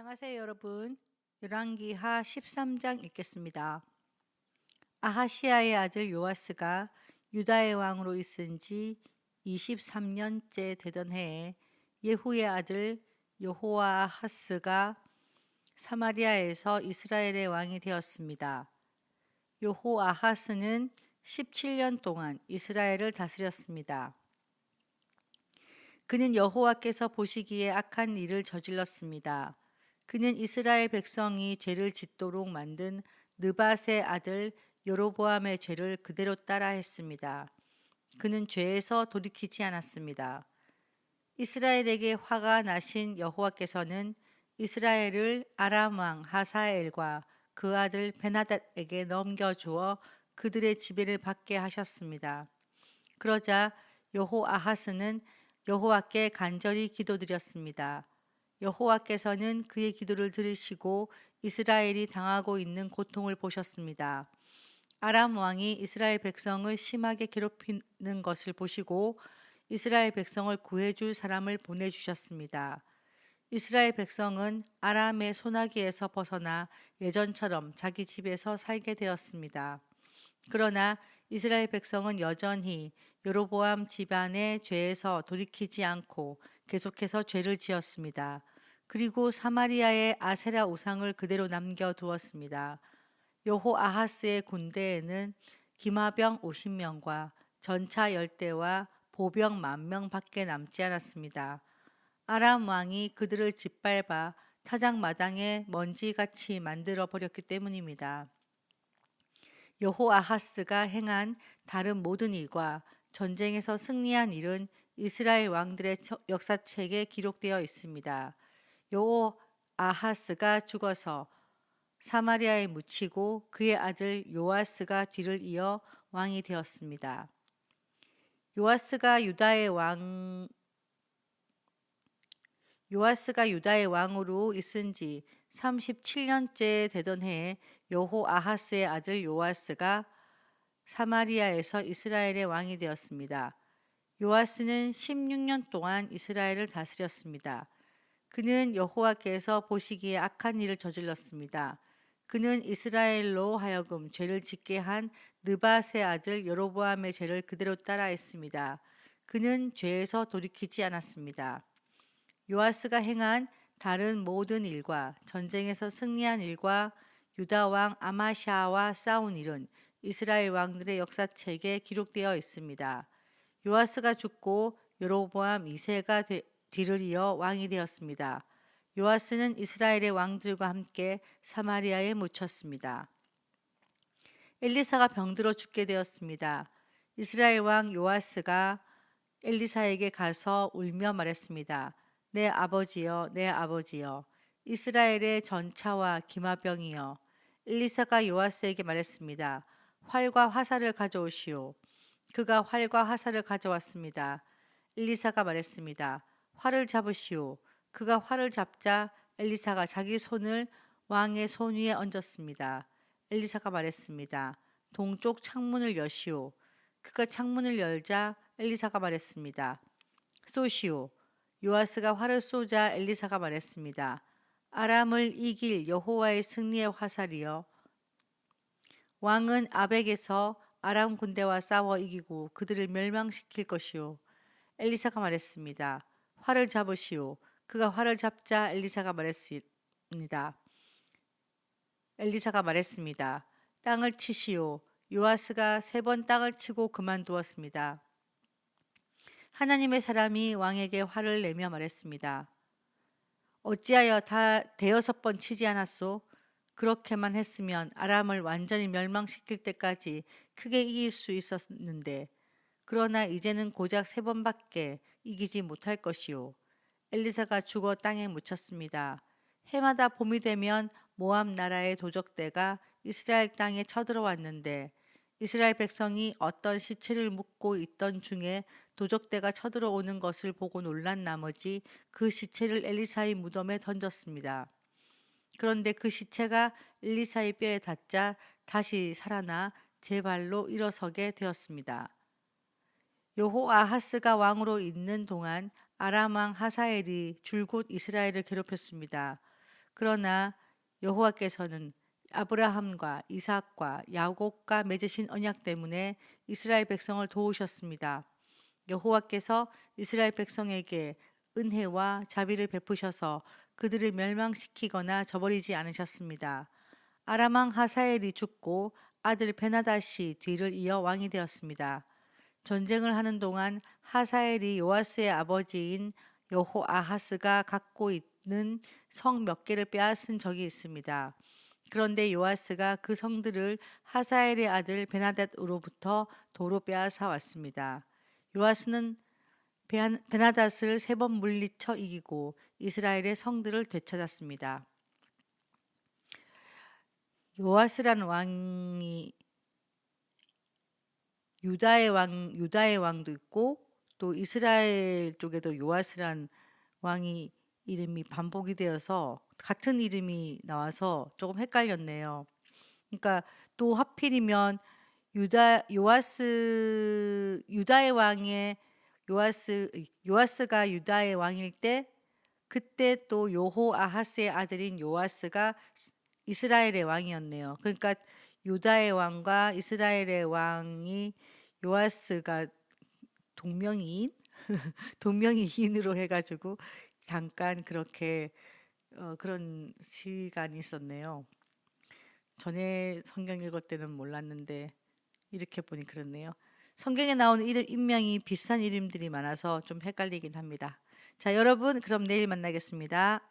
안녕하세요, 여러분. 열왕기하 13장 읽겠습니다. 아하시아의 아들 요아스가 유다의 왕으로 있은 지 23년째 되던 해에 예후의 아들 여호아하스가 사마리아에서 이스라엘의 왕이 되었습니다. 여호아하스는 17년 동안 이스라엘을 다스렸습니다. 그는 여호와께서 보시기에 악한 일을 저질렀습니다. 그는 이스라엘 백성이 죄를 짓도록 만든 느밧의 아들 여로보암의 죄를 그대로 따라했습니다. 그는 죄에서 돌이키지 않았습니다. 이스라엘에게 화가 나신 여호와께서는 이스라엘을 아람 왕 하사엘과 그 아들 베나닷에게 넘겨주어 그들의 지배를 받게 하셨습니다. 그러자 여호아하스는 여호와께 간절히 기도드렸습니다. 여호와께서는 그의 기도를 들으시고 이스라엘이 당하고 있는 고통을 보셨습니다. 아람 왕이 이스라엘 백성을 심하게 괴롭히는 것을 보시고 이스라엘 백성을 구해줄 사람을 보내주셨습니다. 이스라엘 백성은 아람의 소나기에서 벗어나 예전처럼 자기 집에서 살게 되었습니다. 그러나 이스라엘 백성은 여전히 여로보암 집안의 죄에서 돌이키지 않고 계속해서 죄를 지었습니다. 그리고 사마리아의 아세라 우상을 그대로 남겨두었습니다. 여호아하스의 군대에는 기마병 50명과 전차 10대와 보병 10,000명밖에 남지 않았습니다. 아람 왕이 그들을 짓밟아 타작마당에 먼지같이 만들어 버렸기 때문입니다. 여호아하스가 행한 다른 모든 일과 전쟁에서 승리한 일은 이스라엘 왕들의 역사책에 기록되어 있습니다. 여호아하스가 죽어서 사마리아에 묻히고 그의 아들 요아스가 뒤를 이어 왕이 되었습니다. 요아스가 유다의 왕으로 있은 지 37년째 되던 해에 여호아하스의 아들 요아스가 사마리아에서 이스라엘의 왕이 되었습니다. 요아스는 16년 동안 이스라엘을 다스렸습니다. 그는 여호와께서 보시기에 악한 일을 저질렀습니다. 그는 이스라엘로 하여금 죄를 짓게 한 느밧의 아들 여로보암의 죄를 그대로 따라했습니다. 그는 죄에서 돌이키지 않았습니다. 요아스가 행한 다른 모든 일과 전쟁에서 승리한 일과 유다 왕 아마샤와 싸운 일은 이스라엘 왕들의 역사책에 기록되어 있습니다. 요아스가 죽고 여로보암 2세가 뒤를 이어 왕이 되었습니다. 요아스는 이스라엘의 왕들과 함께 사마리아에 묻혔습니다. 엘리사가 병들어 죽게 되었습니다. 이스라엘 왕 요아스가 엘리사에게 가서 울며 말했습니다. 내 아버지여, 내 아버지여, 이스라엘의 전차와 기마병이여. 엘리사가 요아스에게 말했습니다. 활과 화살을 가져오시오. 그가 활과 화살을 가져왔습니다. 엘리사가 말했습니다. 활을 잡으시오. 그가 활을 잡자 엘리사가 자기 손을 왕의 손 위에 얹었습니다. 엘리사가 말했습니다. 동쪽 창문을 여시오. 그가 창문을 열자 엘리사가 말했습니다. 쏘시오. 요아스가 활을 쏘자 엘리사가 말했습니다. 아람을 이길 여호와의 승리의 화살이여. 왕은 아벡에서 아람 군대와 싸워 이기고 그들을 멸망시킬 것이요. 엘리사가 말했습니다. 활을 잡으시오. 그가 활을 잡자 엘리사가 말했습니다. 땅을 치시오. 요아스가 3번 땅을 치고 그만두었습니다. 하나님의 사람이 왕에게 화를 내며 말했습니다. 어찌하여 다 5번 치지 않았소? 그렇게만 했으면 아람을 완전히 멸망시킬 때까지 크게 이길 수 있었는데, 그러나 이제는 고작 3번밖에 이기지 못할 것이오. 엘리사가 죽어 땅에 묻혔습니다. 해마다 봄이 되면 모압 나라의 도적대가 이스라엘 땅에 쳐들어왔는데 이스라엘 백성이 어떤 시체를 묻고 있던 중에 도적대가 쳐들어오는 것을 보고 놀란 나머지 그 시체를 엘리사의 무덤에 던졌습니다. 그런데 그 시체가 엘리사의 뼈에 닿자 다시 살아나 제 발로 일어서게 되었습니다. 여호아하스가 왕으로 있는 동안 아람 왕 하사엘이 줄곧 이스라엘을 괴롭혔습니다. 그러나 여호와께서는 아브라함과 이삭과 야곱과 맺으신 언약 때문에 이스라엘 백성을 도우셨습니다. 여호와께서 이스라엘 백성에게 은혜와 자비를 베푸셔서 그들을 멸망시키거나 저버리지 않으셨습니다. 아람 왕 하사엘이 죽고 아들 베나다시 뒤를 이어 왕이 되었습니다. 전쟁을 하는 동안 하사엘이 요아스의 아버지인 여호아하스가 갖고 있는 성 몇 개를 빼앗은 적이 있습니다. 그런데 요아스가 그 성들을 하사엘의 아들 베나닷으로부터 도로 빼앗아 왔습니다. 요아스는 베나닷을 3번 물리쳐 이기고 이스라엘의 성들을 되찾았습니다. 요아스라는 왕이 유다의 왕도 있고 또 이스라엘 쪽에도 요아스란 왕이 이름이 반복이 되어서 같은 이름이 나와서 조금 헷갈렸네요. 그러니까 또 하필이면 유다의 왕의 요아스가 유다의 왕일 때 그때 또 여호아하스의 아들인 요아스가 이스라엘의 왕이었네요. 그러니까 유다의 왕과 이스라엘의 왕이 요아스가 동명이인 동명이인으로 해가지고 잠깐 그렇게 그런 시간이 있었네요. 전에 성경 읽을 때는 몰랐는데 이렇게 보니 그렇네요. 성경에 나오는 인명이 비슷한 이름들이 많아서 좀 헷갈리긴 합니다. 자, 여러분, 그럼 내일 만나겠습니다.